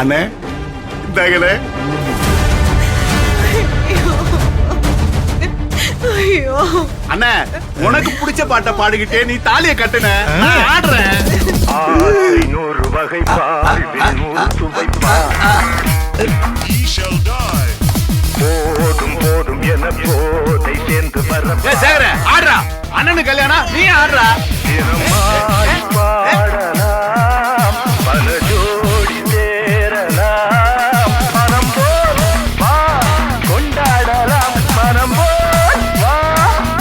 அண்ணே இந்தாங்களே. ஐயோ அண்ணே உனக்கு பிடிச்ச பாட்டை பாடிக்கிட்டே நீ தாலியை கட்டுன ஆடுறேன். 100 வகை வாழ்வில் 100 சுவைப்பா. போதும் போதும் என போதை சேர்ந்து வர சேகர ஆடுறா. அண்ணனு கல்யாணம் நீ ஆடுறா. பாடலாம் பல ஜோடி சேரலாம். மனம் போல் வா கொண்டாடலாம். மனம் போல் வா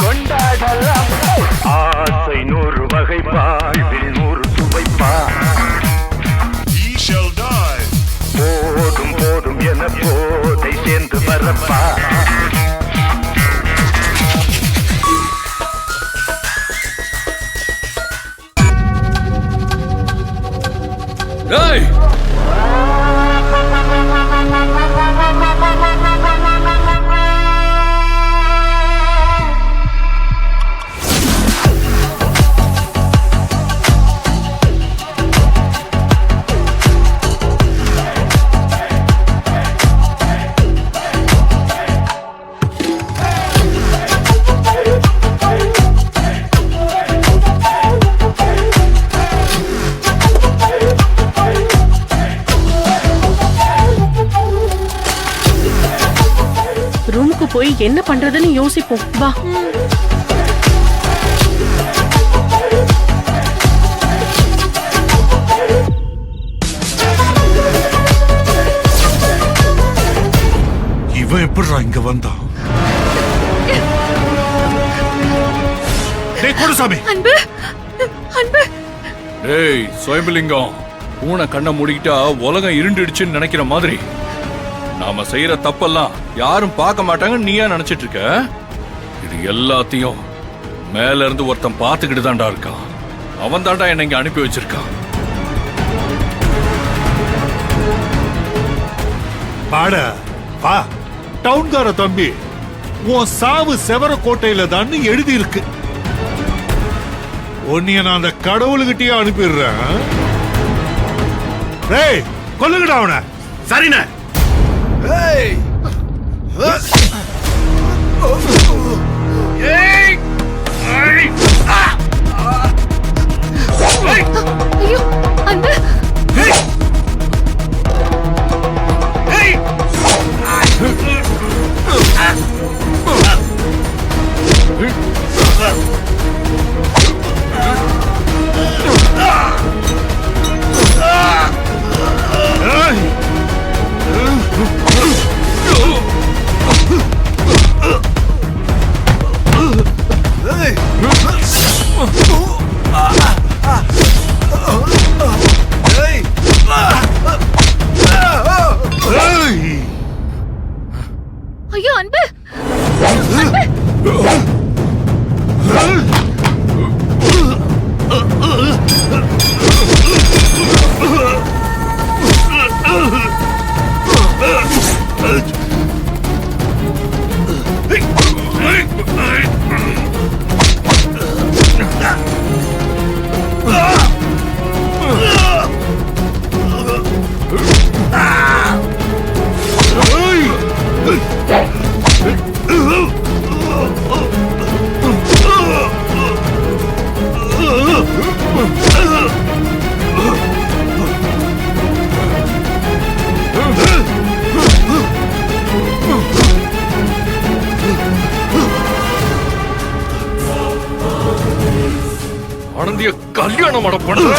கொண்டாடலாம். ஆசை 100 வகை வாழ்வில் 100 சுவைப்பா. போதும் போதும் என போதை சேர்ந்து வரப்பா. டேய் ரூமுக்கு போய் என்ன பண்றதுன்னு யோசிப்போம் வா. இவன் எப்படிடா இங்க வந்தான்? டேய் குருசாமி, அன்பு அன்பு டேய் சுயம்பலிங்கம், பூனை கண்ணை மூடிக்கிட்டா உலகம் இருண்டுடுச்சுன்னு நினைக்கிற மாதிரி நாம செய்யற தப்பெல்லாம் யாரும் பார்க்க மாட்டாங்கன்னு நீயா நினைச்சிட்டு இருக்க? இது எல்லாத்தையும் மேல இருந்து ஒருத்தன் பார்த்துக்கிட்டு தான்டா இருக்கான். அவன் தான்டா என்னை இங்க அனுப்பி வச்சிருக்கான். பாட பா டவுன்கார தம்பி, உன் சாவு செவரக்கோட்டையில தான் எழுதி இருக்கு. உன்னைய நான் அந்த கடவுளுகிட்டயே அனுப்பிடுறேன். டேய் கொல்லுங்கடா அவனை. சரிண்ணே. ஐயோ அன்பு ஐயோ அன்பு ஆனந்திய கல்யாணம் மட பண்ற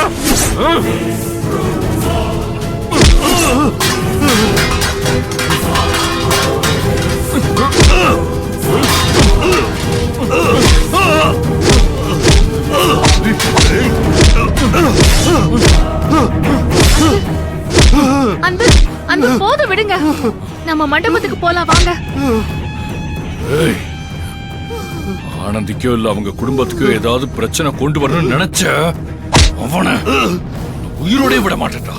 அன்பு அன்பு போத விடுங்க, நம்ம மண்டபத்துக்கு போலாம் வாங்க. ஆனந்திக்கோ இல்ல அவங்க குடும்பத்துக்கோ ஏதாவது பிரச்சனை கொண்டு வரணும்னு நினைச்ச அவனை உயிரோட விட மாட்டேன்டா.